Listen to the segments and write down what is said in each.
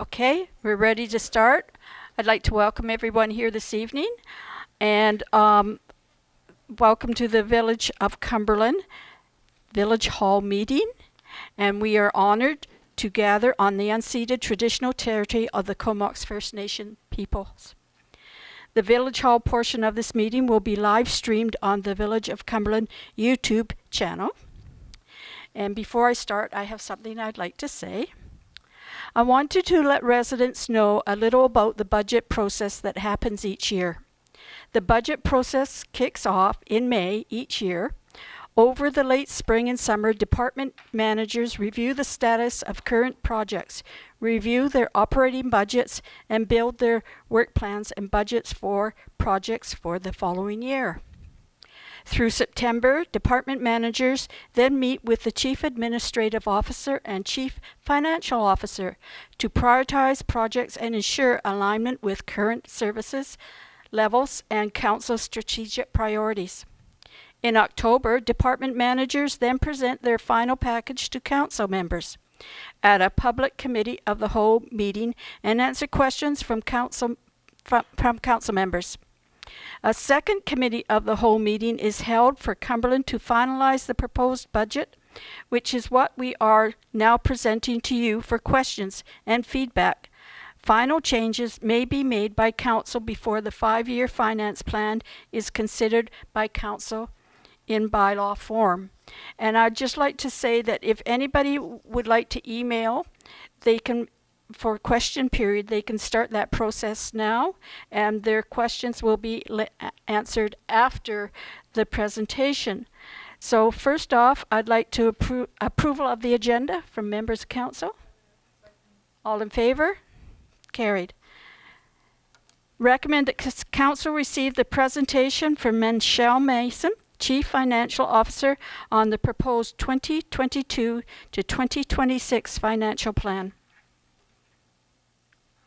Okay, we're ready to start. I'd like to welcome everyone here this evening and welcome to the Village of Cumberland Village Hall meeting. And we are honored to gather on the unceded traditional territory of the Comox First Nation peoples. The Village Hall portion of this meeting will be live streamed on the Village of Cumberland YouTube channel. And before I start, I have something I'd like to say. I wanted to let residents know a little about the budget process that happens each year. The budget process kicks off in May each year. Over the late spring and summer, department managers review the status of current projects, review their operating budgets, and build their work plans and budgets for projects for the following year. Through September, department managers then meet with the Chief Administrative Officer and Chief Financial Officer to prioritize projects and ensure alignment with current services levels and Council's strategic priorities. In October, department managers then present their final package to Council members at a public committee of the whole meeting and answer questions from Council members. A second committee of the whole meeting is held for Cumberland to finalize the proposed budget, which is what we are now presenting to you for questions and feedback. Final changes may be made by Council before the 5-year finance plan is considered by Council in bylaw form. And I'd just like to say that if anybody would like to email, they can, for question period, they can start that process now, and their questions will be answered after the presentation. So first off, I'd like to approval of the agenda from members of council. All in favor? Carried. Recommend that council receive the presentation from Michelle Mason, Chief Financial Officer, on the proposed 2022 to 2026 financial plan.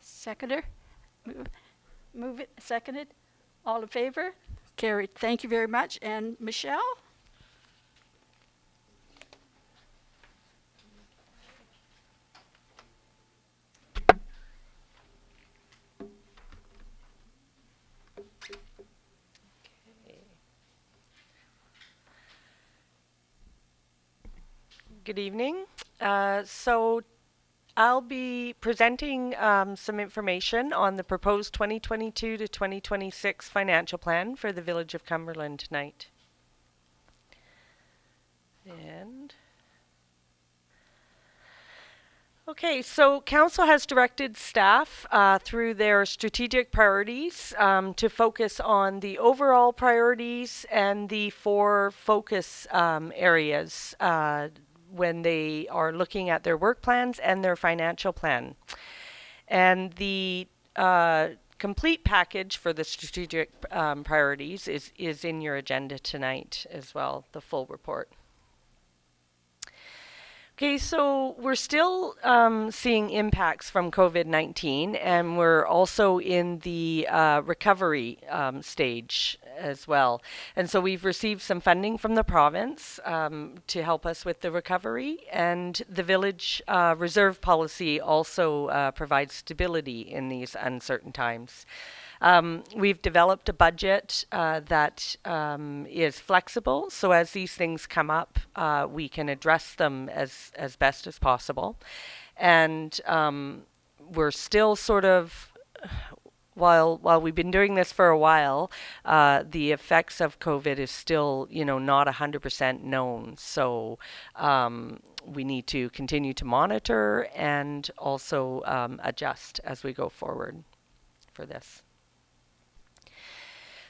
Seconder? Move it. Seconded. All in favor? Carried. Thank you very much. And Michelle? Good evening. So I'll be presenting some information on the proposed 2022 to 2026 financial plan for the Village of Cumberland tonight. Okay, so Council has directed staff through their strategic priorities to focus on the overall priorities and the 4 focus areas when they are looking at their work plans and their financial plan. And the complete package for the strategic priorities is in your agenda tonight as well, the full report. Okay, so we're still seeing impacts from COVID-19, and we're also in the recovery stage as well. And so we've received some funding from the province to help us with the recovery, and the village reserve policy also provides stability in these uncertain times. We've developed a budget that is flexible, so as these things come up, we can address them as best as possible. And we're still sort of, while we've been doing this for a while, the effects of COVID is still, not 100% known. So we need to continue to monitor and also adjust as we go forward for this.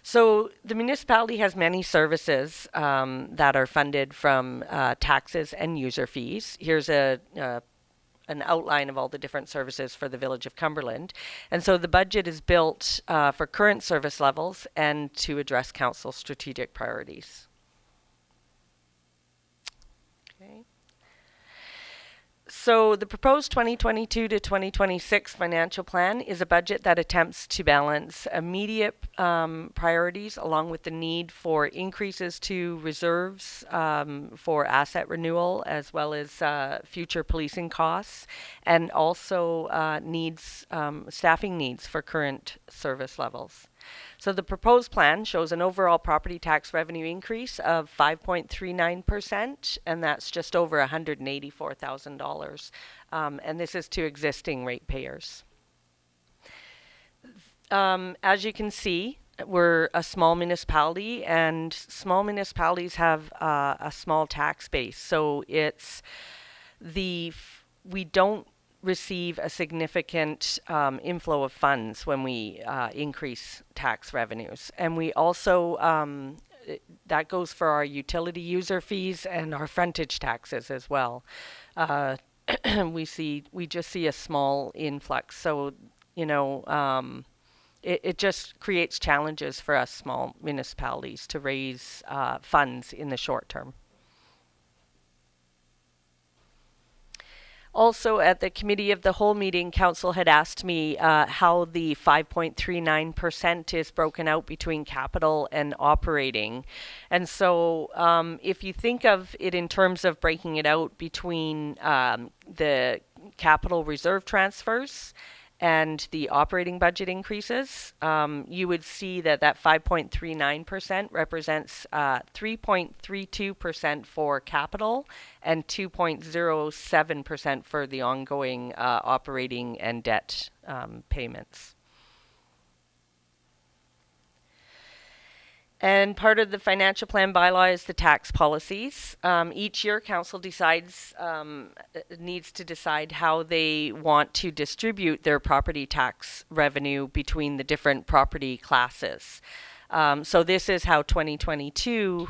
So the municipality has many services that are funded from taxes and user fees. Here's an outline of all the different services for the Village of Cumberland. And so the budget is built for current service levels and to address Council's strategic priorities. Okay. So the proposed 2022 to 2026 financial plan is a budget that attempts to balance immediate priorities along with the need for increases to reserves for asset renewal as well as future policing costs, and also staffing needs for current service levels. So the proposed plan shows an overall property tax revenue increase of 5.39%, and that's just over $184,000. And this is to existing ratepayers. As you can see, we're a small municipality, and small municipalities have a small tax base. So we don't receive a significant inflow of funds when we increase tax revenues. And we also, that goes for our utility user fees and our frontage taxes as well. We just see a small influx. So, it just creates challenges for us small municipalities to raise funds in the short term. Also, at the Committee of the Whole meeting, Council had asked me how the 5.39% is broken out between capital and operating. And so if you think of it in terms of breaking it out between the capital reserve transfers and the operating budget increases, you would see that 5.39% represents 3.32% for capital and 2.07% for the ongoing operating and debt payments. And part of the financial plan bylaw is the tax policies. Each year, Council needs to decide how they want to distribute their property tax revenue between the different property classes. So this is how 2022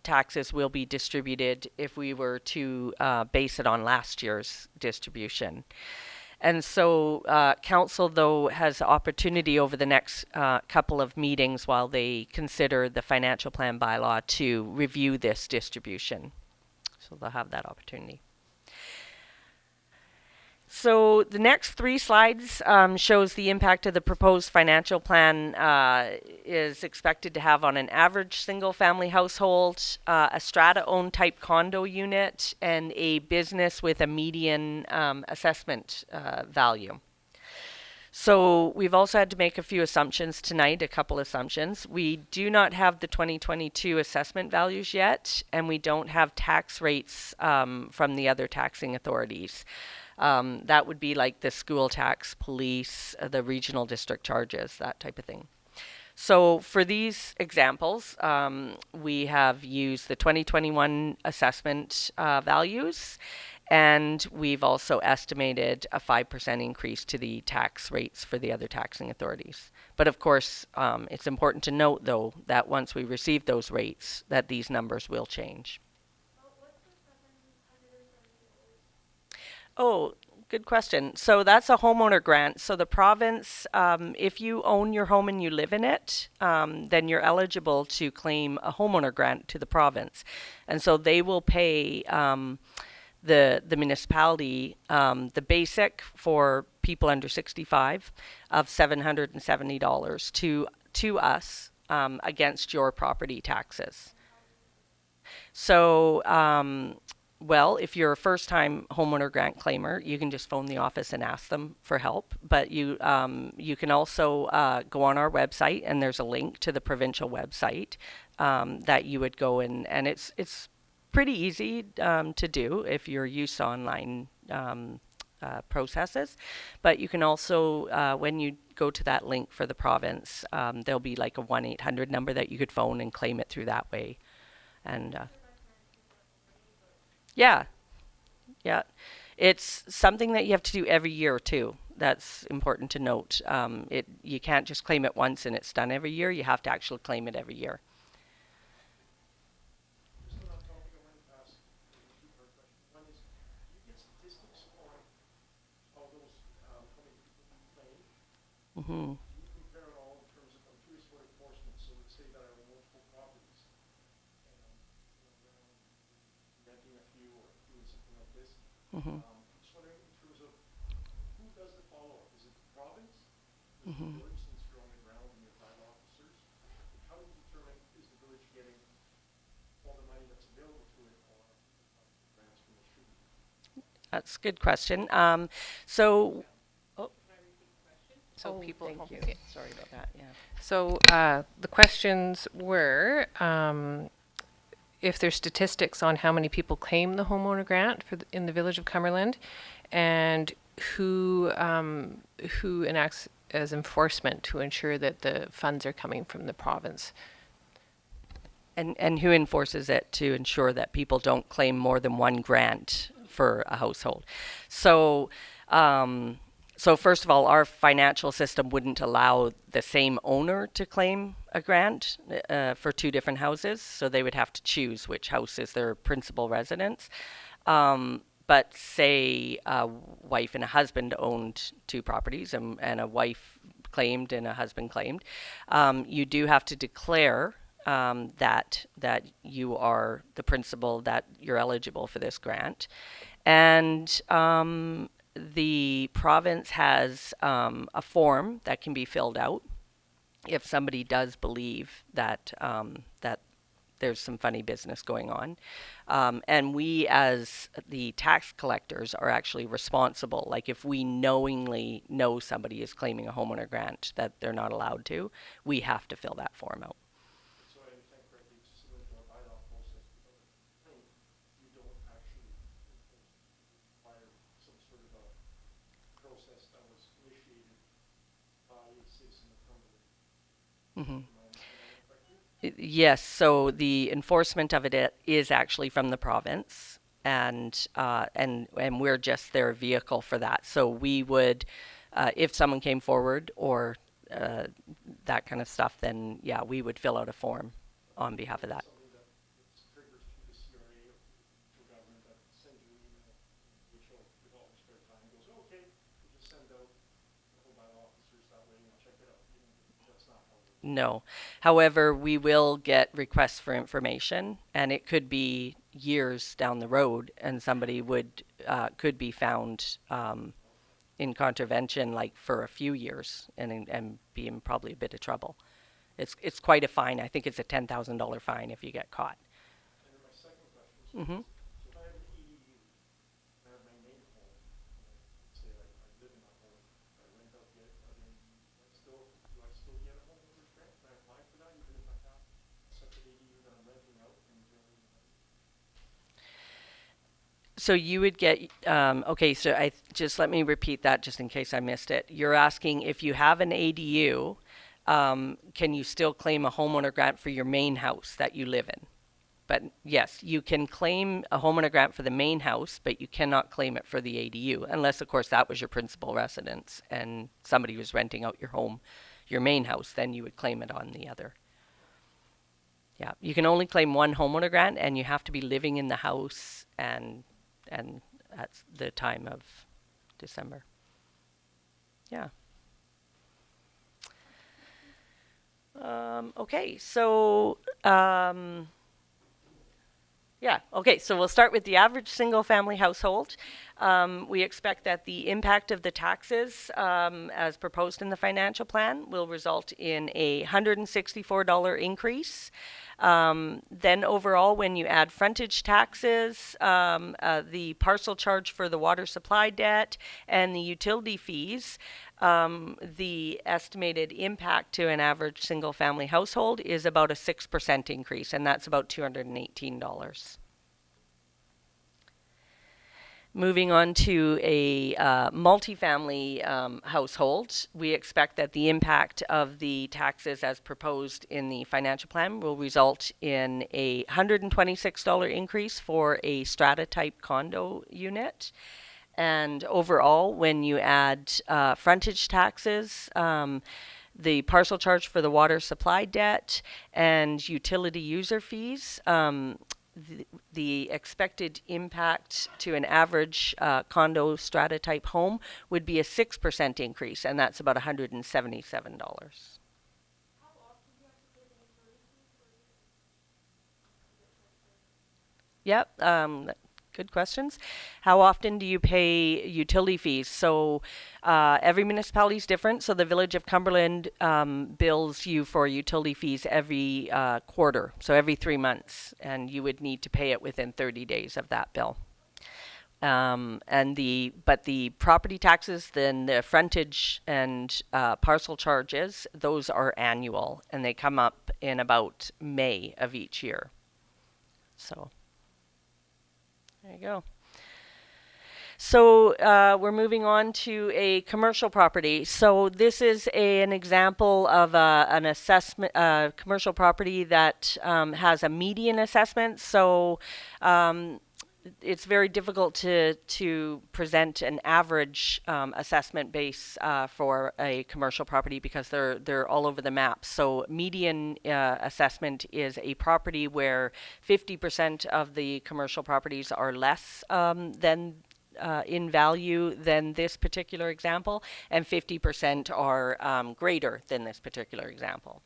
taxes will be distributed if we were to base it on last year's distribution. And so Council, though, has opportunity over the next couple of meetings while they consider the financial plan bylaw to review this distribution. So they'll have that opportunity. So the next 3 slides shows the impact of the proposed financial plan is expected to have on an average single-family household, a strata-owned type condo unit, and a business with a median assessment value. So we've also had to make a few assumptions tonight, a couple assumptions. We do not have the 2022 assessment values yet, and we don't have tax rates from the other taxing authorities. That would be like the school tax, police, the regional district charges, that type of thing. So for these examples, we have used the 2021 assessment values, and we've also estimated a 5% increase to the tax rates for the other taxing authorities. But of course, it's important to note, though, that once we receive those rates, that these numbers will change. Oh, good question. So that's a homeowner grant. So the province, if you own your home and you live in it, then you're eligible to claim a homeowner grant to the province. And so they will pay the municipality the basic for people under 65 of $770 to us against your property taxes. So well, if you're a first-time homeowner grant claimer, you can just phone the office and ask them for help. But you can also go on our website, and there's a link to the provincial website that you would go in, and it's pretty easy to do if you're used to online processes. But you can also, when you go to that link for the province, there'll be like a 1-800 number that you could phone and claim it through that way, and. Yeah. It's something that you have to do every year too. That's important to note. You can't just claim it once and it's done every year. You have to actually claim it every year. Just on that topic, I wanted to ask two-part question. One is, do you get statistics on how those how many people you claim? Mm-hmm. Do you compare it all in terms of, I'm curious for enforcement, so let's say that I own multiple properties and renting a few or doing something like this. Mm-hmm. with the village, since you're on the ground and you're bylaw officers? How do you determine, is the village getting all the money that's available to it, or grants from the street? That's a good question. So, oh, So oh, people, thank you. okay. Sorry about that. Yeah. So the questions were if there's statistics on how many people claim the homeowner grant in the village of Cumberland, and who enacts as enforcement to ensure that the funds are coming from the province. And who enforces it to ensure that people don't claim more than one grant for a household? So, so first of all, our financial system wouldn't allow the same owner to claim a grant for two different houses. So they would have to choose which house is their principal residence. But say a wife and a husband owned two properties, and a wife claimed and a husband claimed, you do have to declare that you are the principal, that you're eligible for this grant. And the province has a form that can be filled out if somebody does believe that that there's some funny business going on. And we, as the tax collectors, are actually responsible. Like if we knowingly know somebody is claiming a homeowner grant that they're not allowed to, we have to fill that form out. So I understand correctly, it's similar to our bylaw process without a complaint, you don't actually require some sort of a process that was initiated by a citizen of Cumberland. Mm-hmm. Am I understanding that correctly? Yes, so the enforcement of it is actually from the province, and we're just their vehicle for that. So we would, if someone came forward or that kind of stuff, then yeah, we would fill out a form on behalf of that. Something that triggers through the CRA or through government that sends you an email, which with all the spare time goes, okay, we'll just send out the whole bylaw officers that way and check it out. You know, that's not how it works. No. However, we will get requests for information, and it could be years down the road, and somebody could be found in contravention, like for a few years, and be in probably a bit of trouble. It's quite a fine. I think it's a $10,000 fine if you get caught. And then my second question is, Mm-hmm. so if I have an ADU, I have my main home, say I live in that home, I rent out the other ADU, do I still get a homeowner's grant? Can I apply for that even if I have a separate ADU that I'm renting out and generating money? So you would get, okay, so just let me repeat that just in case I missed it. You're asking if you have an ADU, can you still claim a homeowner grant for your main house that you live in? But yes, you can claim a homeowner grant for the main house, but you cannot claim it for the ADU, unless, of course, that was your principal residence and somebody was renting out your home, your main house, then you would claim it on the other. Yeah, you can only claim one homeowner grant, and you have to be living in the house and at the time of December. Yeah. Okay, so yeah, okay, so we'll start with the average single-family household. We expect that the impact of the taxes, as proposed in the financial plan, will result in a $164 increase. Then overall, when you add frontage taxes, the parcel charge for the water supply debt, and the utility fees, the estimated impact to an average single-family household is about a 6% increase, and that's about $218. Moving on to a multifamily household, we expect that the impact of the taxes as proposed in the financial plan will result in a $126 increase for a strata type condo unit. And overall, when you add frontage taxes, the parcel charge for the water supply debt, and utility user fees, the expected impact to an average condo strata type home would be a 6% increase, and that's about $177. Yep. Good questions. How often do you pay utility fees? So every municipality is different. So the Village of Cumberland bills you for utility fees every quarter, so every 3 months, and you would need to pay it within 30 days of that bill. But the property taxes, then the frontage and parcel charges, those are annual, and they come up in about May of each year. So there you go. So we're moving on to a commercial property. So this is an example of an assessment, commercial property that has a median assessment. So it's very difficult to present an average assessment base for a commercial property because they're all over the map. So median assessment is a property where 50% of the commercial properties are less than in value than this particular example, and 50% are greater than this particular example.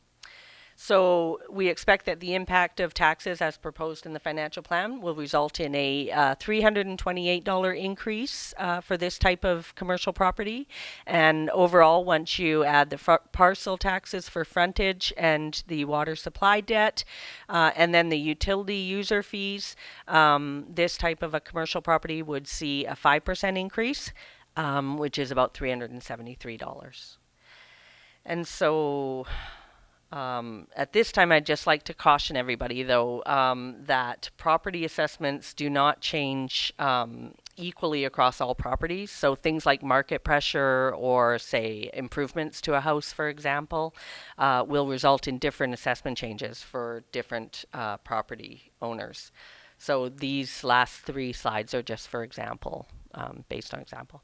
So we expect that the impact of taxes as proposed in the financial plan will result in a $328 increase for this type of commercial property. And overall, once you add the parcel taxes for frontage and the water supply debt, and then the utility user fees, this type of a commercial property would see a 5% increase, which is about $373. And so at this time, I'd just like to caution everybody, though, that property assessments do not change equally across all properties. So things like market pressure or, say, improvements to a house, for example, will result in different assessment changes for different property owners. So these last 3 slides are just for example, based on example.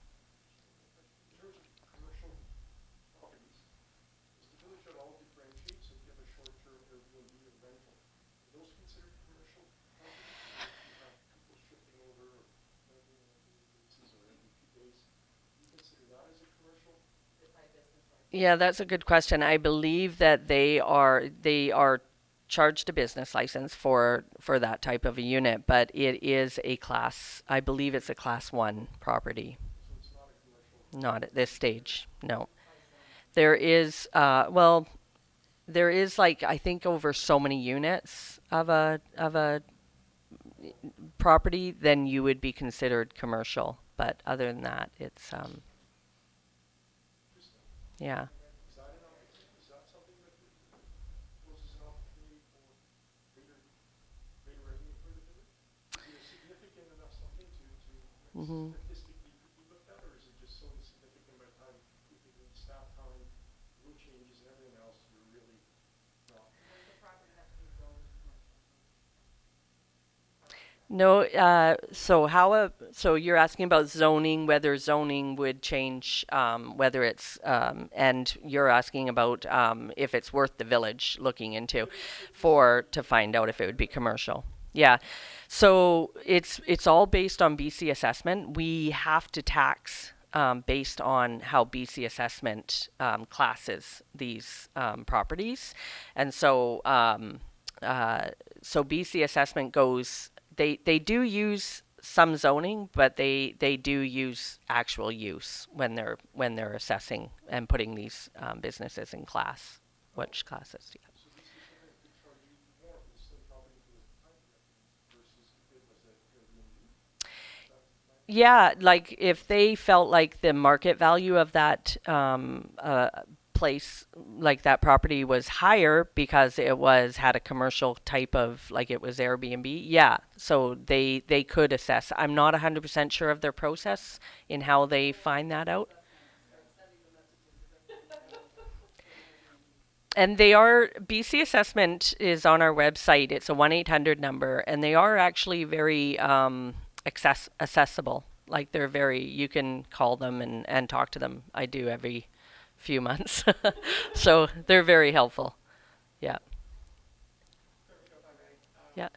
Yeah, that's a good question. I believe that they are charged a business license for that type of a unit, but it is a class. I believe it's a class 1 property. Not at this stage. No. There is there is like I think over so many units of a property, then you would be considered commercial. But other than that, it's yeah. Mm-hmm. No, so you're asking about zoning, whether zoning would change, whether it's, and you're asking about if it's worth the village looking into to find out if it would be commercial. Yeah, so it's all based on BC assessment. We have to tax based on how BC assessment classes these properties, and so BC assessment goes. They do use some zoning, but they do use actual use when they're assessing and putting these businesses in class. Which classes? Yeah, like if they felt like the market value of that place, like that property was higher because it had a commercial type of, like it was Airbnb, yeah, so they could assess. I'm not 100% sure of their process in how they find that out. And BC Assessment is on our website. It's a 1-800 number, and they are actually very accessible. Like you can call them and talk to them. I do every few months. So they're very helpful. Yeah. Yeah.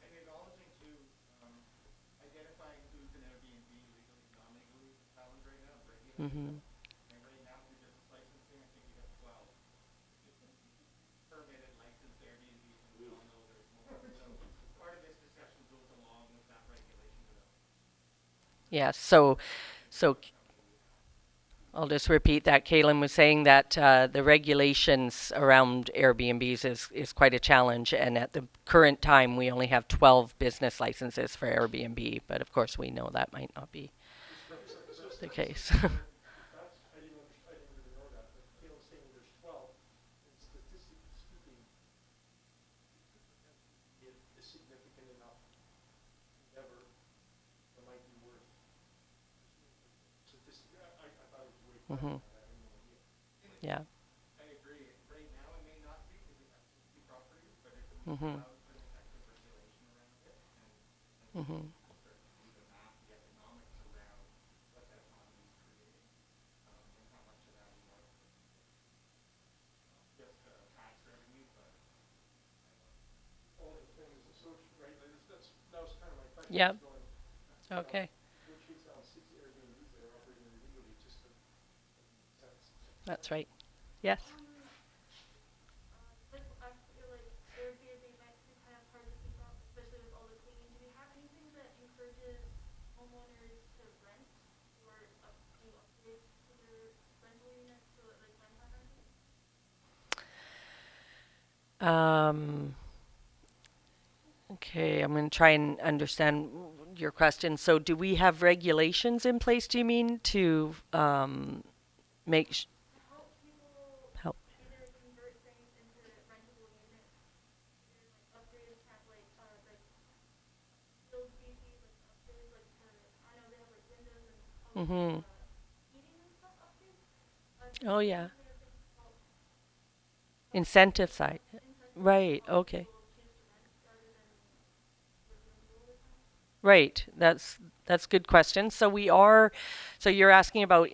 Mm-hmm. Yes. So I'll just repeat that Kaylin was saying that the regulations around Airbnbs is quite a challenge, and at the current time we only have 12 business licenses for Airbnb, but of course we know that might not be the case. That's, I didn't really know that, but Caleb's saying there's 12, and statistically speaking, it is significant enough endeavor that might be worth statistically. I thought it was way higher Hmm. than that. I had no idea. Yeah. I agree. Right now, it may not be because we have 60 properties, but if we Hmm. put an effective regulation around it and Hmm. start to do the math, the economics around what that economy is creating, and how much of that we are just tax revenue, but All the things, so, right, like that was kind of my question. Yeah. was going, Okay. We're chasing down 6 Airbnbs that are operating illegally just to make sense. That's right. Yes. Like I feel like Airbnb might be kind of hard to keep up, especially with all the cleaning. Do we have anything that encourages homeowners to rent or do upgrades to their rental units so that they can have rentals? Okay, I'm going to try and understand your question. So, do we have regulations in place, do you mean, to make To help people help? either convert things into rentable units or like upgrades have like build fees like upgrades like for I know they have like windows and Mm-hmm. heating and stuff upgrades. Oh, yeah. Kind of things to help Incentive side. incentivize Right, help okay. people choose to rent rather than living rental all the time. Right. That's a good question. So you're asking about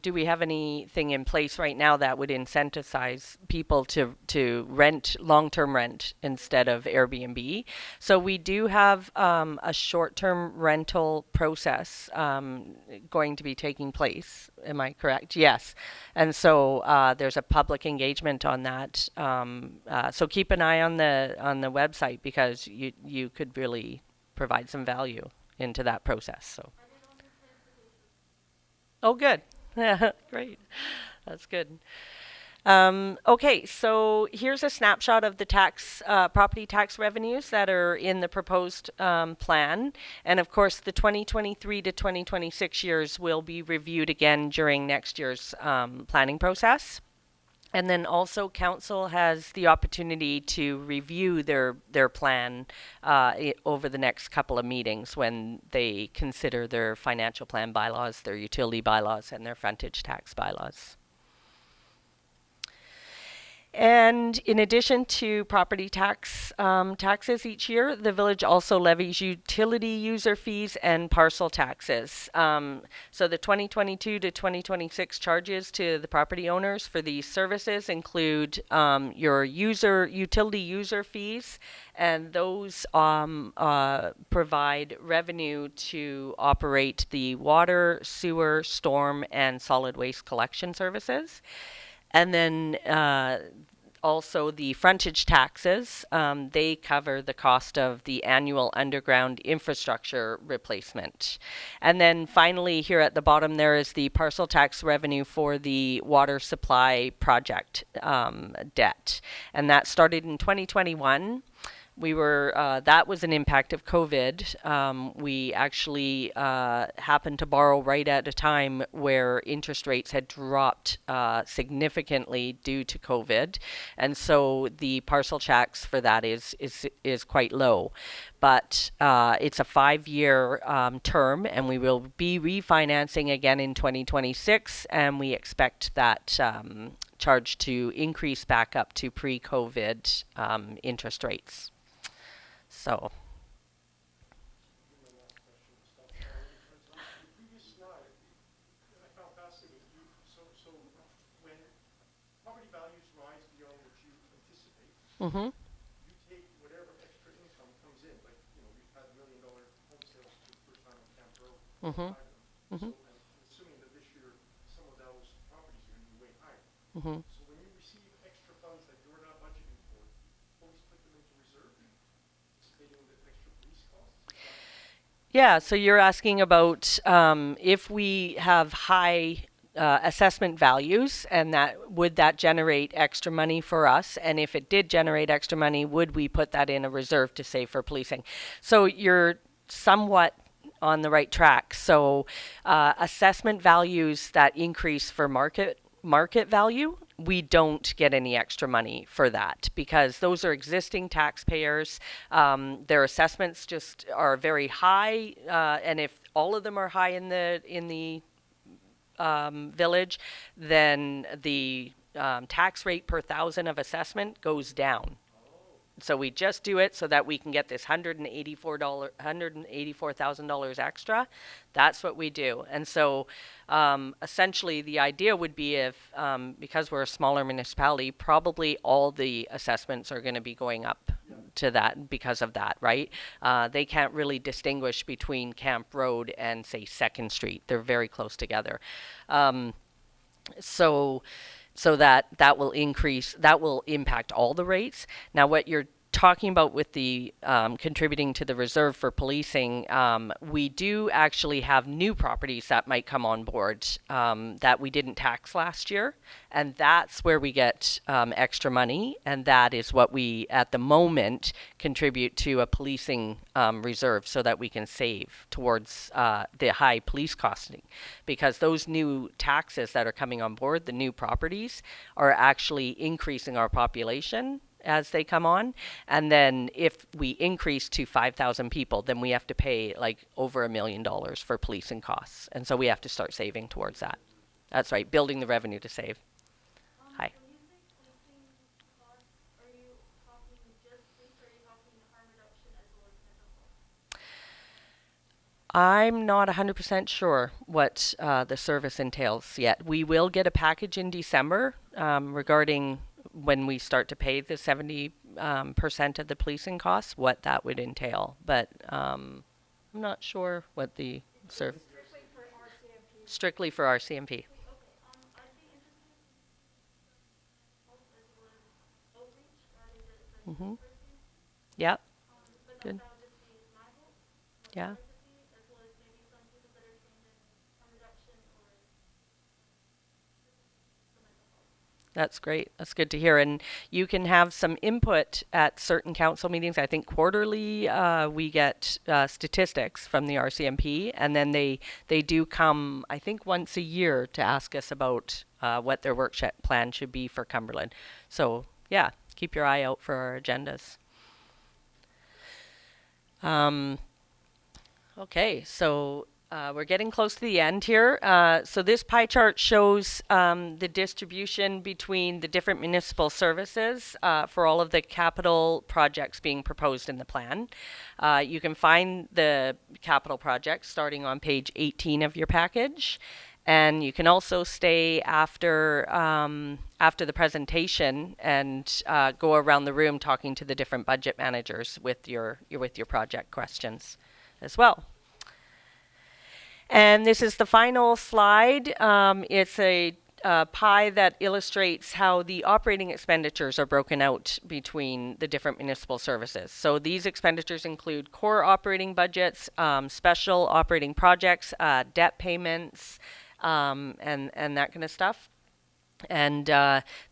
do we have anything in place right now that would incentivize people to rent long-term rent instead of Airbnb? So we do have a short-term rental process going to be taking place. Am I correct? Yes. And so there's a public engagement on that. So keep an eye on the website because you could really provide some value into that process. So, I did on the transportation. oh, good. Yeah, great. That's good. Okay, so here's a snapshot of the property tax revenues that are in the proposed plan. And of course, the 2023 to 2026 years will be reviewed again during next year's planning process. And then also, council has the opportunity to review their plan over the next couple of meetings when they consider their financial plan bylaws, their utility bylaws, and their frontage tax bylaws. And in addition to property taxes each year, the village also levies utility user fees and parcel taxes. So the 2022 to 2026 charges to the property owners for these services include your utility user fees, and those provide revenue to operate the water, sewer, storm, and solid waste collection services. And then also the frontage taxes, they cover the cost of the annual underground infrastructure replacement. And then finally, here at the bottom, there is the parcel tax revenue for the water supply project debt. And that started in 2021. That was an impact of COVID. We actually happened to borrow right at a time where interest rates had dropped significantly due to COVID, and so the parcel tax for that is quite low. But it's a 5-year term, and we will be refinancing again in 2026, and we expect that charge to increase back up to pre-COVID interest rates. So, My last question and stuff. The previous slide, I found fascinating. So when property values rise beyond what you anticipate, mm-hmm, you take whatever extra income comes in. Like, we've had $1 million home sales for the first time on Camp Road, mm-hmm, 5 of them. mm-hmm, So I'm assuming that this year some of those properties are going to be way higher. mm-hmm. So when you receive extra funds that you're not budgeting for, you always put them into reserve, anticipating the extra police costs. Is that Yeah, so you're asking about if we have high assessment values, and that would that generate extra money for us? And if it did generate extra money, would we put that in a reserve to save for policing? So you're somewhat on the right track. So assessment values that increase for market value, we don't get any extra money for that because those are existing taxpayers. Their assessments just are very high, and if all of them are high in the village, then the tax rate per thousand of assessment goes down. So we just do it so that we can get this $184,000 extra. That's what we do. And so essentially the idea would be if, because we're a smaller municipality, probably all the assessments are going to be going up to that because of that, right? They can't really distinguish between Camp Road and, say, 2nd Street. They're very close together. So that will increase, that will impact all the rates. Now, what you're talking about with the contributing to the reserve for policing, we do actually have new properties that might come on board that we didn't tax last year, and that's where we get extra money, and that is what we, at the moment, contribute to a policing reserve so that we can save towards the high police costing, because those new taxes that are coming on board, the new properties, are actually increasing our population as they come on. And then if we increase to 5,000 people, then we have to pay like over $1 million for policing costs. And so we have to start saving towards that. That's right, building the revenue to save. Hi. When you say policing costs, are you talking just police or are you talking harm reduction as well as mental health? I'm not 100% sure what the service entails yet. We will get a package in December regarding when we start to pay the 70% of the policing costs, what that would entail. But I'm not sure what the service. Strictly for RCMP. Strictly for our CMP. Okay, I'd be interested in health as well as outreach regarding the Mm-hmm. universities. Yep. But Good. that would just be my hope, Yeah. advocacy, as well as maybe some people that are trained in harm reduction or the mental health. That's great. That's good to hear. And you can have some input at certain council meetings. I think quarterly we get statistics from the RCMP, and then they do come, I think, once a year to ask us about what their work plan should be for Cumberland. So yeah, keep your eye out for our agendas. Okay, so we're getting close to the end here. So this pie chart shows the distribution between the different municipal services for all of the capital projects being proposed in the plan. You can find the capital projects starting on page 18 of your package. And you can also stay after the presentation and go around the room talking to the different budget managers with your project questions as well. And this is the final slide. It's a pie that illustrates how the operating expenditures are broken out between the different municipal services. So these expenditures include core operating budgets, special operating projects, debt payments, and that kind of stuff. And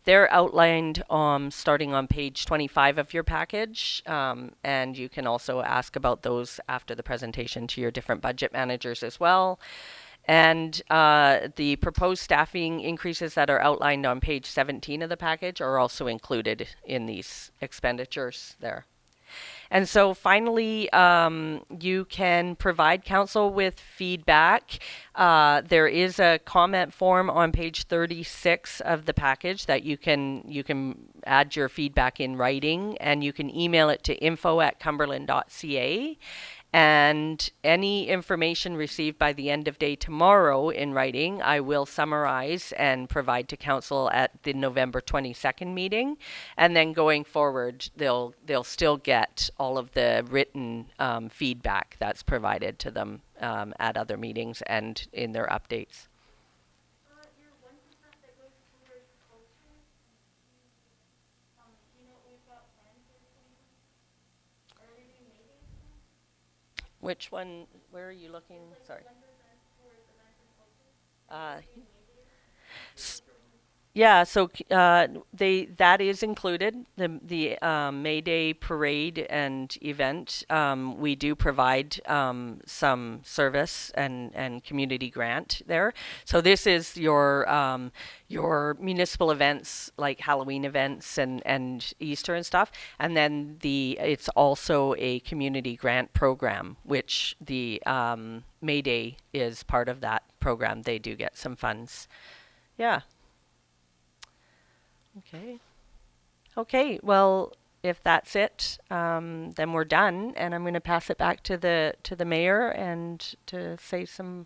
they're outlined starting on page 25 of your package. And you can also ask about those after the presentation to your different budget managers as well. And the proposed staffing increases that are outlined on page 17 of the package are also included in these expenditures there. And so finally, you can provide council with feedback. There is a comment form on page 36 of the package that you can add your feedback in writing, and you can email it to info@cumberland.ca. And any information received by the end of day tomorrow in writing, I will summarize and provide to council at the November 22nd meeting. And then going forward, they'll still get all of the written feedback that's provided to them at other meetings and in their updates. Your 1% that goes towards culture, do you know what we've got planned for 2020? Are we doing maybe? Which one where are you looking? Sorry. Uh, Yeah, so that is included, the May Day parade and event. We do provide some service and community grant there. So this is your municipal events like Halloween events and Easter and stuff, and then it's also a community grant program, which the May Day is part of that program. They do get some funds. Yeah. Okay. Okay. Well, if that's it, then we're done, and I'm going to pass it back to the mayor and to say some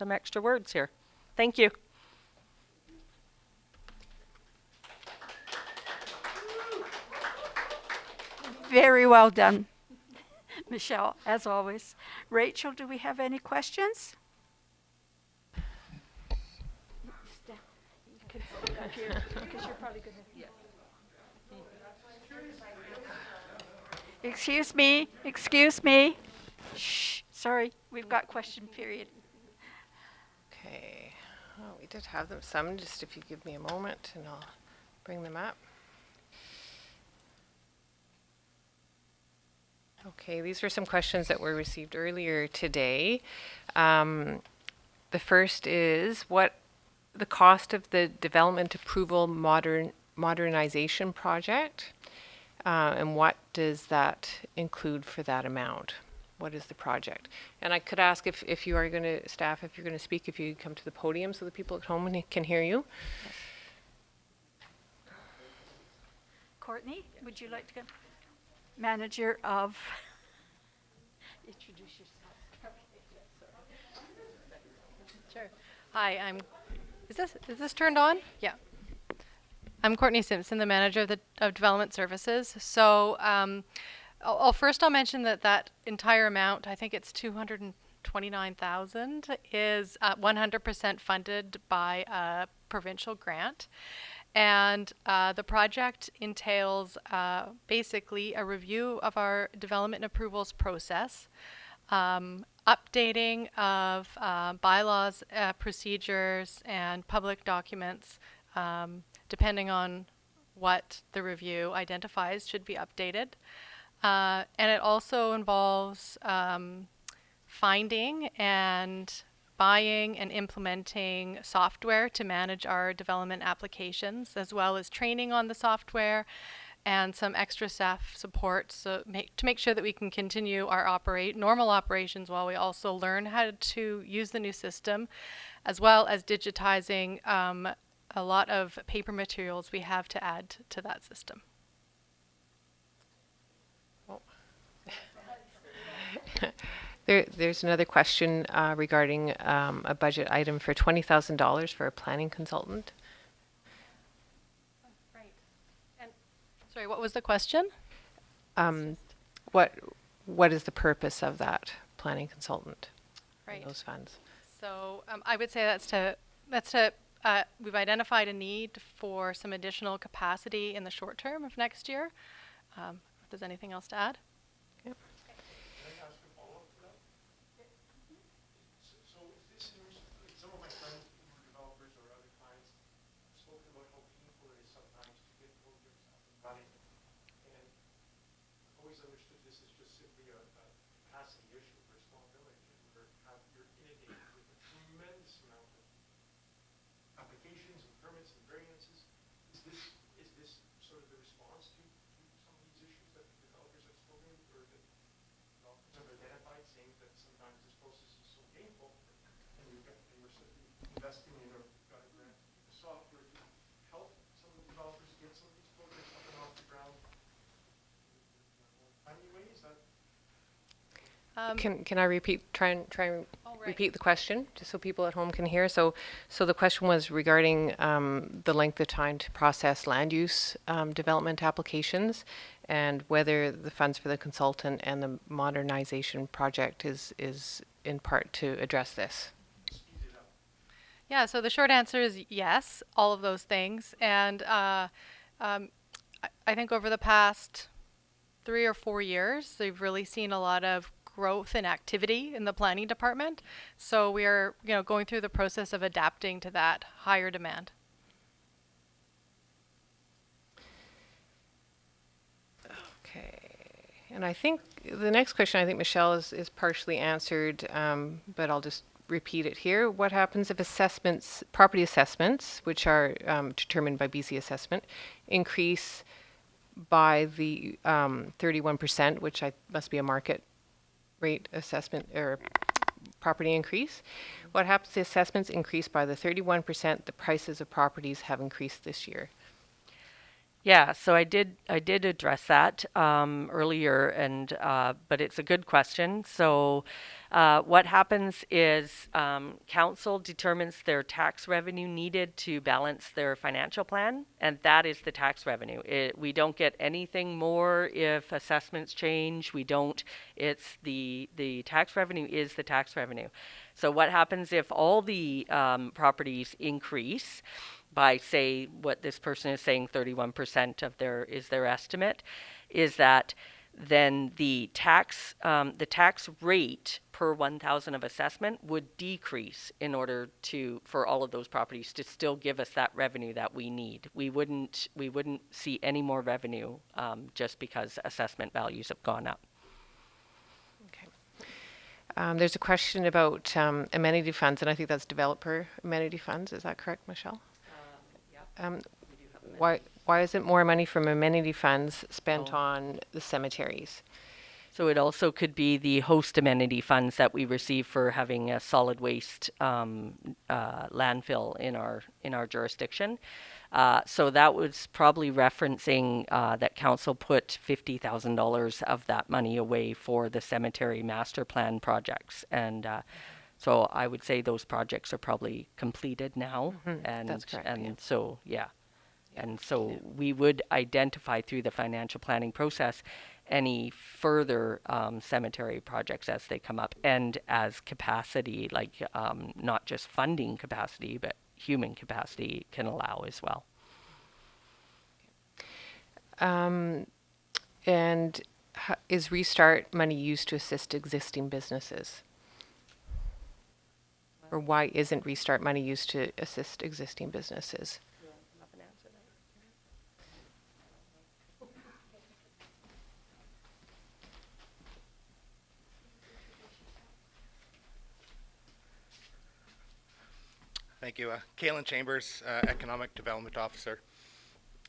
extra words here. Thank you. Very well done, Michelle, as always. Rachel, do we have any questions? You can sit up here because you're probably going to. Excuse me. Shh, sorry, we've got question period. Okay. Oh, we did have them some, just if you give me a moment and I'll bring them up. Okay, these were some questions that were received earlier today. The first is what the cost of the development approval modernization project, and what does that include for that amount? What is the project? And I could ask if you are going to, staff, if you're going to speak, if you come to the podium so the people at home can hear you. Courtney, would you like to go? Manager of. Introduce yourself. Sure. Hi, is this turned on? Yeah. I'm Courtney Simpson, the manager of Development Services. So I'll mention that entire amount, I think it's 229,000, is 100% funded by a provincial grant. And the project entails basically a review of our development approvals process, updating of bylaws, procedures, and public documents, depending on what the review identifies should be updated. And it also involves finding and buying and implementing software to manage our development applications, as well as training on the software and some extra staff support to make sure that we can continue our normal operations while we also learn how to use the new system, as well as digitizing a lot of paper materials we have to add to that system. There's another question regarding a budget item for $20,000 for a planning consultant. Right. And sorry, what was the question? What is the purpose of that planning consultant? Right. And those funds. So I would say we've identified a need for some additional capacity in the short term of next year. If there's anything else to add? Yep. Can I ask a follow-up to that? So is this like some of my friends who are developers or other clients have spoken about how painful it is sometimes to get projects up and running. And I've always understood this as just simply a capacity issue for a small village, where you're inundated with a tremendous amount of applications and permits and variances. Is this sort of the response to some of these issues that the developers have spoken, or that developers have identified, saying that sometimes this process is so painful, and we're simply investing in or got a grant software to help some of the developers get some of these projects up and off the ground in timely ways? Can I try and right. repeat the question, just so people at home can hear? So the question was regarding the length of time to process land use development applications, and whether the funds for the consultant and the modernization project is in part to address this. Yeah, so the short answer is yes, all of those things. And I think over the past 3 or 4 years, they've really seen a lot of growth in activity in the planning department. So we are, going through the process of adapting to that higher demand. Okay. And I think the next question, I think Michelle is partially answered, but I'll just repeat it here. What happens if property assessments, which are determined by BC Assessment, increase by the 31%, which must be a market rate assessment or property increase? What happens if the assessments increase by the 31%? The prices of properties have increased this year. Yeah, so I did address that earlier, and but it's a good question. So what happens is council determines their tax revenue needed to balance their financial plan, and that is the tax revenue. We don't get anything more if assessments change. We don't. It's the tax revenue is the tax revenue. So what happens if all the properties increase by, say, what this person is saying, 31% of their estimate, is that then the tax rate per 1,000 of assessment would decrease in order for all of those properties to still give us that revenue that we need. We wouldn't see any more revenue just because assessment values have gone up. Okay. There's a question about amenity funds, and I think that's developer amenity funds. Is that correct, Michelle? Why isn't more money from amenity funds spent on the cemeteries? So it also could be the host amenity funds that we receive for having a solid waste landfill in our jurisdiction. So that was probably referencing that council put $50,000 of that money away for the cemetery master plan projects, and so I would say those projects are probably completed now. And That's correct. And so and so we would identify through the financial planning process any further cemetery projects as they come up, and as capacity, like not just funding capacity, but human capacity can allow as well. And is restart money used to assist existing businesses? Or why isn't restart money used to assist existing businesses? Thank you. Kalen Chambers, Economic Development Officer.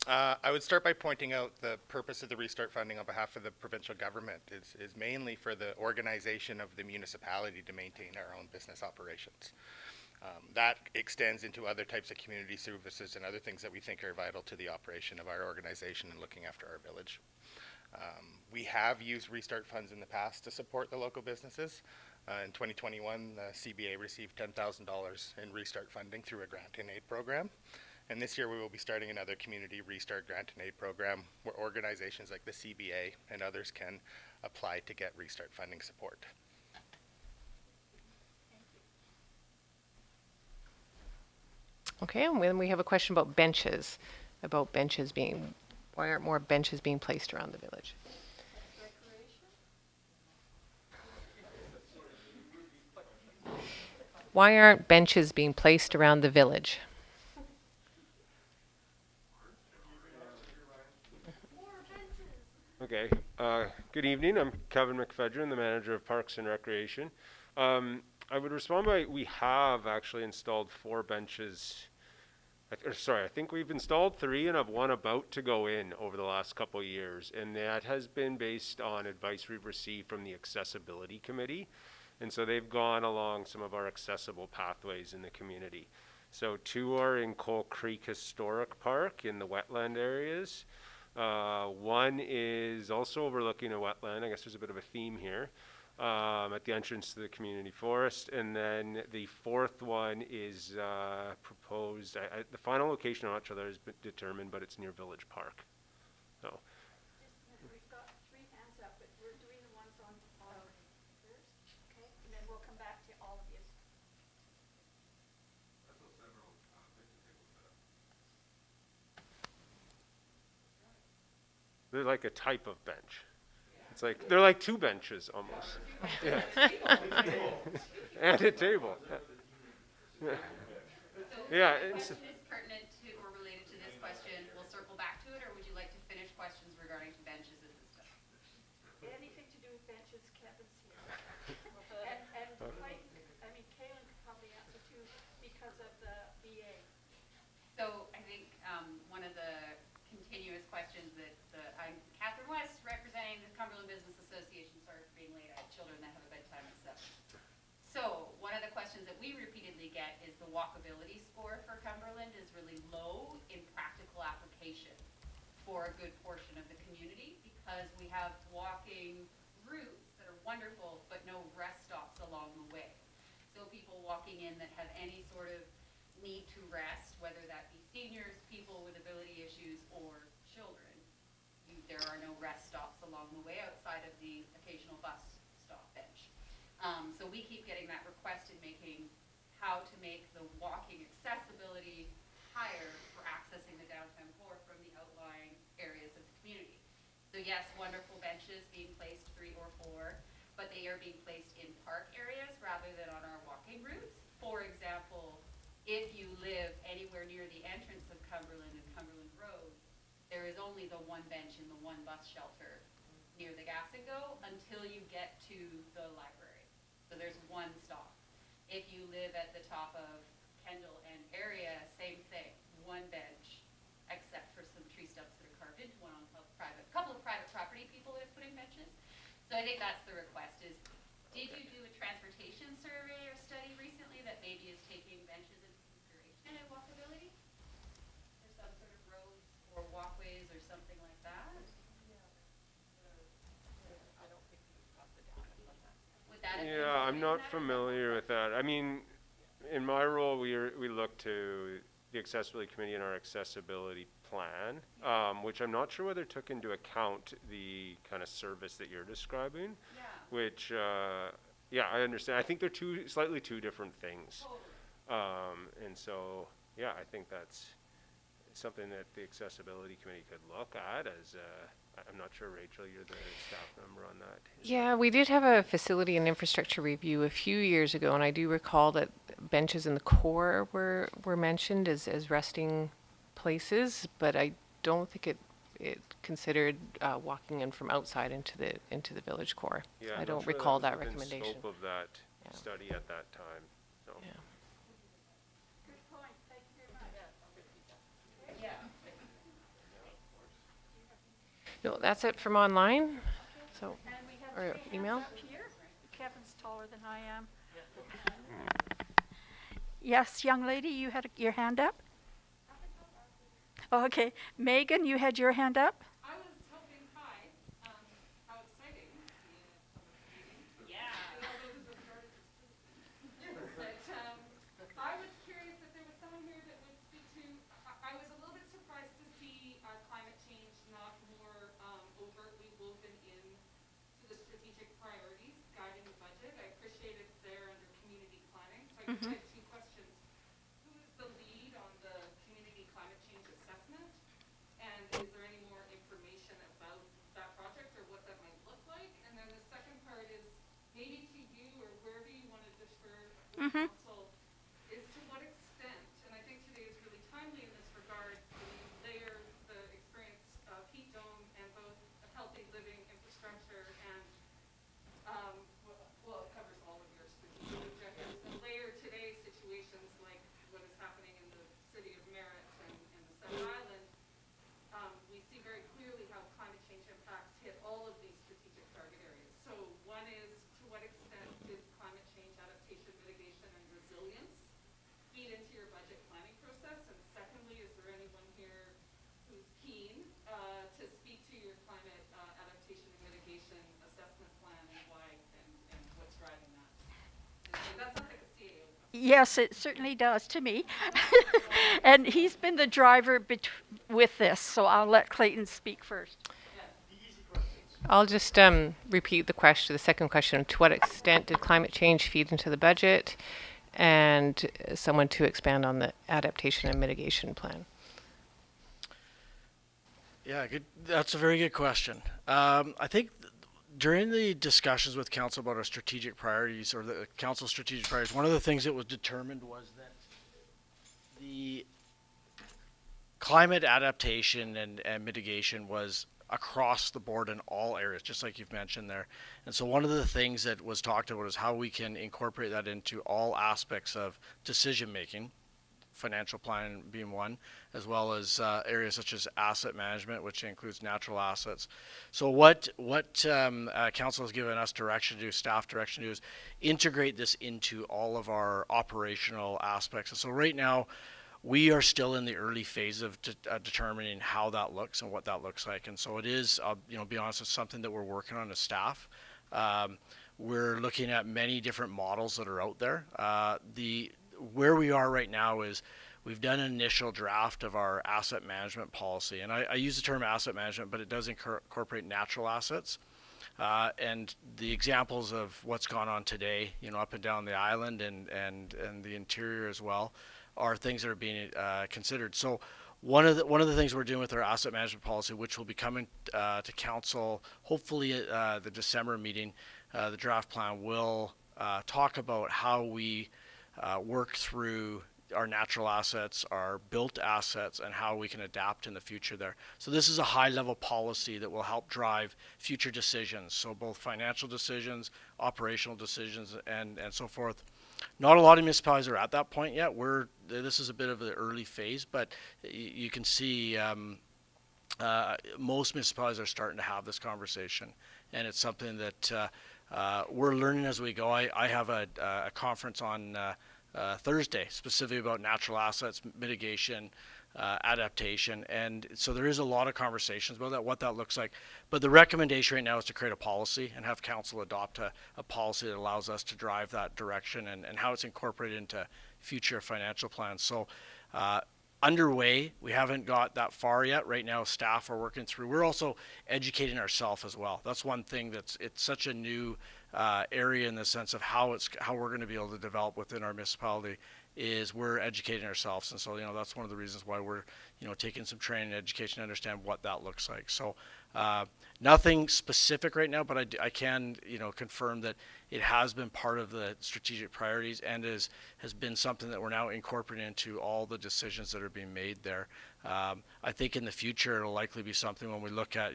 I would start by pointing out the purpose of the restart funding on behalf of the provincial government is mainly for the organization of the municipality to maintain our own business operations. That extends into other types of community services and other things that we think are vital to the operation of our organization and looking after our village. We have used restart funds in the past to support the local businesses. In 2021, the CBA received $10,000 in restart funding through a grant and aid program. And this year we will be starting another community restart grant and aid program where organizations like the CBA and others can apply to get restart funding support. Okay, and then we have a question about benches, why aren't more benches being placed around the village? Why aren't benches being placed around the village? Okay. Good evening. I'm Kevin McFedrin, the manager of Parks and Recreation. I would respond by we have actually installed 4 benches. I think we've installed 3 and have one about to go in over the last couple of years. And that has been based on advice we've received from the Accessibility Committee. And so they've gone along some of our accessible pathways in the community. So 2 are in Coal Creek Historic Park in the wetland areas. 1 is also overlooking a wetland. I guess there's a bit of a theme here. At the entrance to the community forest. And then the 4th one is proposed. The final location, I'm not sure that has been determined, but it's near Village Park. So. We've got 3 hands up, but we're doing the ones on first, okay? And then we'll come back to all of you. They're like a type of bench. It's like they're like 2 benches almost. Yeah. And a table. Yeah. Yeah. The It's, question is pertinent to or related to this question. We'll circle back to it, or would you like to finish questions regarding to benches at this time? Anything to do with benches, Kevin's here. And Clayton, I mean, Kaylin could probably answer too because of the VA. So I think one of the continuous questions that I'm Catherine West, representing the Cumberland Business Association. Sorry for being late. I have children that have a bedtime at 7. So one of the questions that we repeatedly get is the walkability score for Cumberland is really low in practical application for a good portion of the community because we have walking routes that are wonderful but no rest stops along the way. So people walking in that have any sort of need to rest, whether that be seniors, people with ability issues, or children, there are no rest stops along the way outside of the occasional bus stop bench. So we keep getting that request in making how to make the walking accessibility higher for accessing the downtown core from the outlying areas of the community. So yes, wonderful benches being placed 3 or 4, but they are being placed in park areas rather than on our walking routes. For example, if you live anywhere near the entrance of Cumberland and Cumberland Road, there is only the 1 bench in the 1 bus shelter near the Gas and Go until you get to the library. So there's 1 stop. If you live at the top of Kendall and area, same thing, 1 bench, except for some tree stumps that are carved into one on a couple of private property people that have put in benches. So I think that's the request is, did you do a transportation survey or study recently that maybe is taking benches into consideration and walkability? Or some sort of roads or walkways or something like that? Would that have been yeah, I'm included in not that or is that familiar with that. I mean, in my role, we look to the accessibility committee in our accessibility plan, which I'm not sure whether took into account the kind of service that you're describing. Yeah. Which, yeah, I understand. I think they're slightly two different things. Totally. And so, yeah, I think that's something that the accessibility committee could look at as, I'm not sure, Rachel, you're the staff member on that. Yeah, we did have a facility and infrastructure review a few years ago, and I do recall that benches in the core were mentioned as resting places, but I don't think it considered walking in from outside into the village core. Yeah, I I'm don't not sure recall was that within recommendation. scope of that Yeah. study at that time. So. Yeah. Good point. Thank you very much. Yeah. No, that's it from online. So, And we have or 3 email. hands up here. Kevin's taller than I am. Yes, young lady, you had your hand up? Oh, okay. Megan, you had your hand up? I was hoping, hi, how exciting to be in a public meeting. Yeah. And all those who have started to speak. But I was curious if there was someone here that would speak to, I was a little bit surprised to see climate change not more overtly woven in to the strategic priorities guiding the budget. I appreciate it's there under community planning. So I guess I have 2 questions. Who is the lead on the community climate change assessment? And is there any more information about that project or what that might look like? And then the second part is maybe to you or wherever you want to defer with council is to what extent, and I think today is really timely in this regard, when you layer the experience of Heat Dome and both a healthy living infrastructure and well, it covers all of your strategic objectives, and layer today's situations like what is happening in the city of Merritt and the South Island. We see very clearly how climate change impacts hit all of these strategic target areas. So one is, to what extent did climate change adaptation, mitigation, and resilience feed into your budget planning process? And secondly, is there anyone here who's keen to speak to your climate adaptation and mitigation assessment plan and why and what's driving that? And that sounds like a CAO. Yes, it certainly does to me. And he's been the driver with this, so I'll let Clayton speak first. I'll just repeat the second question. To what extent did climate change feed into the budget? And someone to expand on the adaptation and mitigation plan. Yeah, good. That's a very good question. I think during the discussions with council about our strategic priorities, or the council strategic priorities, one of the things that was determined was that the climate adaptation and mitigation was across the board in all areas, just like you've mentioned there. And so one of the things that was talked about is how we can incorporate that into all aspects of decision making, financial plan being one, as well as areas such as asset management, which includes natural assets. So what council has given us direction to do, staff direction to do, is integrate this into all of our operational aspects. And so right now, we are still in the early phase of determining how that looks and what that looks like. And so it is, be honest, it's something that we're working on as staff. We're looking at many different models that are out there. Where we are right now is we've done an initial draft of our asset management policy. And I use the term asset management, but it does incorporate natural assets. And the examples of what's gone on today, up and down the island and the interior as well, are things that are being considered. So one of the things we're doing with our asset management policy, which will be coming to council hopefully at the December meeting, the draft plan will talk about how we work through our natural assets, our built assets, and how we can adapt in the future there. So this is a high-level policy that will help drive future decisions. So both financial decisions, operational decisions, and so forth. Not a lot of municipalities are at that point yet. This is a bit of the early phase, but you can see most municipalities are starting to have this conversation, and it's something that we're learning as we go. I have a conference on Thursday specifically about natural assets mitigation, adaptation, and so there is a lot of conversations about that, what that looks like. But the recommendation right now is to create a policy and have council adopt a policy that allows us to drive that direction and how it's incorporated into future financial plans. So underway, we haven't got that far yet. Right now, staff are working through. We're also educating ourselves as well. That's one thing it's such a new area in the sense of how we're going to be able to develop within our municipality, is we're educating ourselves. And so, that's one of the reasons why we're, taking some training and education to understand what that looks like. So nothing specific right now, but I can, confirm that it has been part of the strategic priorities and has been something that we're now incorporating into all the decisions that are being made there. I think in the future, it'll likely be something when we look at,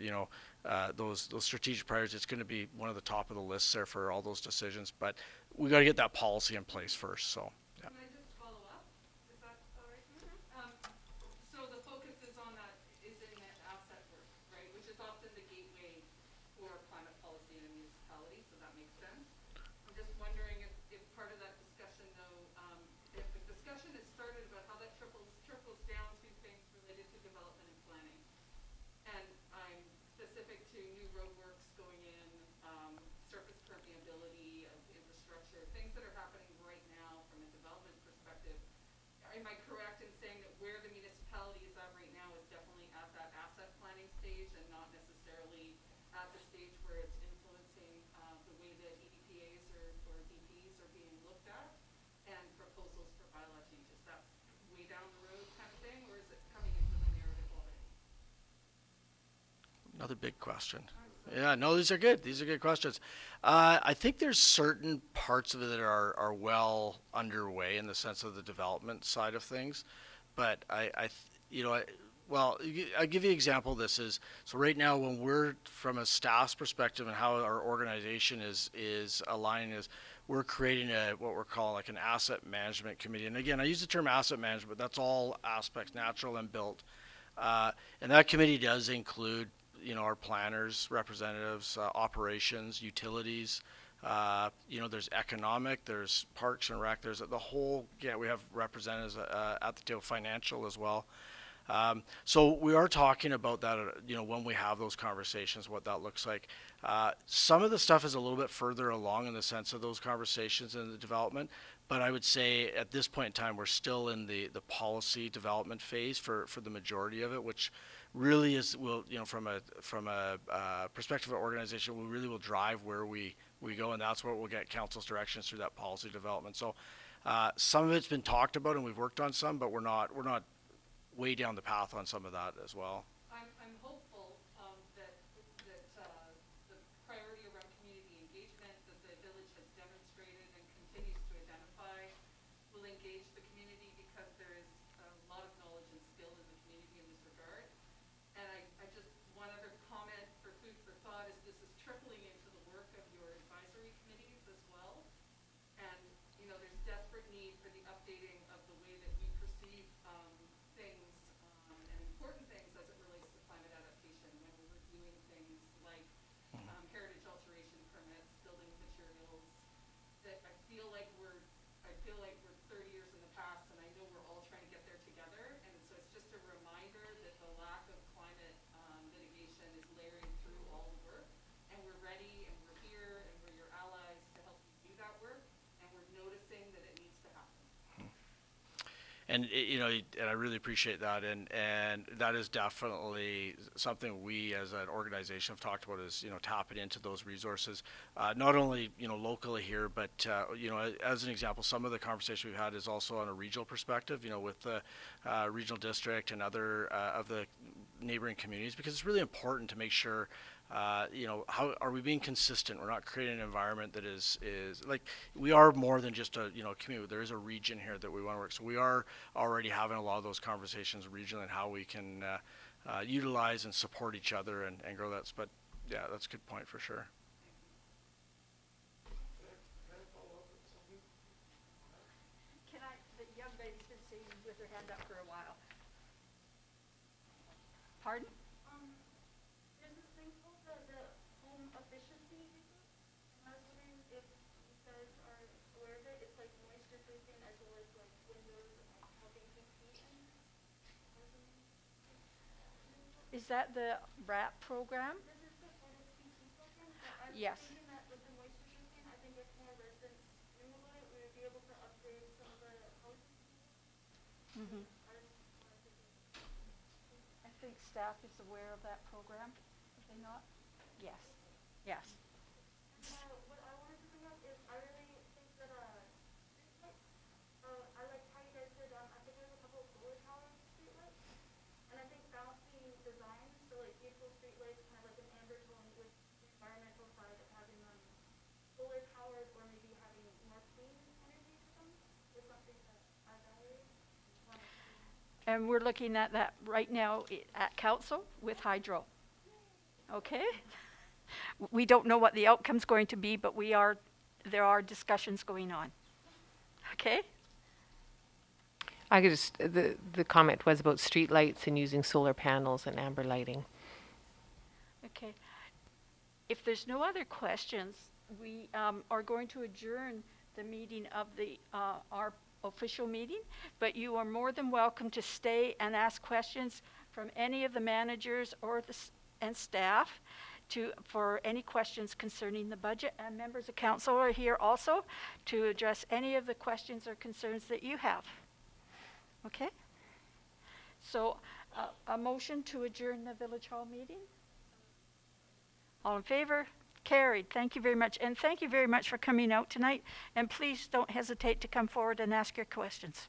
those strategic priorities, it's going to be one of the top of the lists there for all those decisions, but we got to get that policy in place first. So. Can I just follow up? Is that all right? So the focus is on that, is in that asset work, right? Which is often the gateway for climate policy in a municipality, so that makes sense. I'm just wondering if part of that discussion, though, if the discussion has started about how that trickles down to things related to development and planning. And I'm specific to new roadworks going in, surface permeability of infrastructure, things that are happening right now from a development perspective. Am I correct in saying that where the municipality is at right now is definitely at that asset planning stage and not necessarily at the stage where it's influencing the way that EDPAs or DPs are being looked at and proposals for bylaw changes? That's way down the road kind of thing, or is it coming into the narrative already? Another big question. Yeah, no, these are good. These are good questions. I think there's certain parts of it that are well underway in the sense of the development side of things, but I'll give you an example of this is, so right now when we're from a staff's perspective and how our organization is aligning is we're creating what we're calling like an asset management committee. And again, I use the term asset management, but that's all aspects, natural and built. And that committee does include, our planners, representatives, operations, utilities, there's economic, there's parks and rec, there's the whole, we have representatives at the table, financial as well. So we are talking about that, when we have those conversations, what that looks like. Some of the stuff is a little bit further along in the sense of those conversations and the development, but I would say at this point in time, we're still in the policy development phase for the majority of it, which really from a perspective of organization, we really will drive where we go, and that's where we'll get council's directions through that policy development. So some of it's been talked about and we've worked on some, but we're not way down the path on some of that as well. I'm hopeful that the priority feel like we're 30 years in the past, and I know we're all trying to get there together. And so it's just a reminder that the lack of climate mitigation is layering through all the work, and we're ready, and we're here, and we're your allies to help you do that work, and we're noticing that it needs to happen. And and I really appreciate that, and that is definitely something we as an organization have talked about is tapping into those resources, not only locally here, but as an example, some of the conversation we've had is also on a regional perspective, with the regional district and other of the neighboring communities, because it's really important to make sure. How are we being consistent? We're not creating an environment that is like, we are more than just a community. There is a region here that we want to work. So we are already having a lot of those conversations regionally and how we can utilize and support each other and grow that. But yeah, that's a good point for sure. The young lady's been sitting with her hand up for a while. Pardon? There's this thing called the home efficiency report, and I was wondering if you guys are aware of it. It's like moisture proofing as well as like windows and like helping keep heat in. Is that the RAP program? This is the NSPC program, but I was Yes. thinking that with the moisture proofing, I think if more residents knew about it, we would be able to upgrade some of the houses. Mm-hmm. I just wanted to I think staff is aware of that program. Are they not? Yes. Yes. What I wanted to bring up is I really think that streetlights, I like how you guys said, I think there's a couple of solar powered streetlights, and I think balancing design, so like beautiful streetlights, kind of like an amber tone with the environmental side of having them solar powered or maybe having more clean energy systems is something that I value. And we're looking at that right now at council with hydro. Okay? We don't know what the outcome's going to be, but there are discussions going on. Okay? I could just, the comment was about street lights and using solar panels and amber lighting. Okay. If there's no other questions, we are going to adjourn the meeting of our official meeting, but you are more than welcome to stay and ask questions from any of the managers or and staff for any questions concerning the budget, and members of council are here also to address any of the questions or concerns that you have. Okay? So a motion to adjourn the Village Hall meeting? All in favor? Carried. Thank you very much. And thank you very much for coming out tonight. And please don't hesitate to come forward and ask your questions.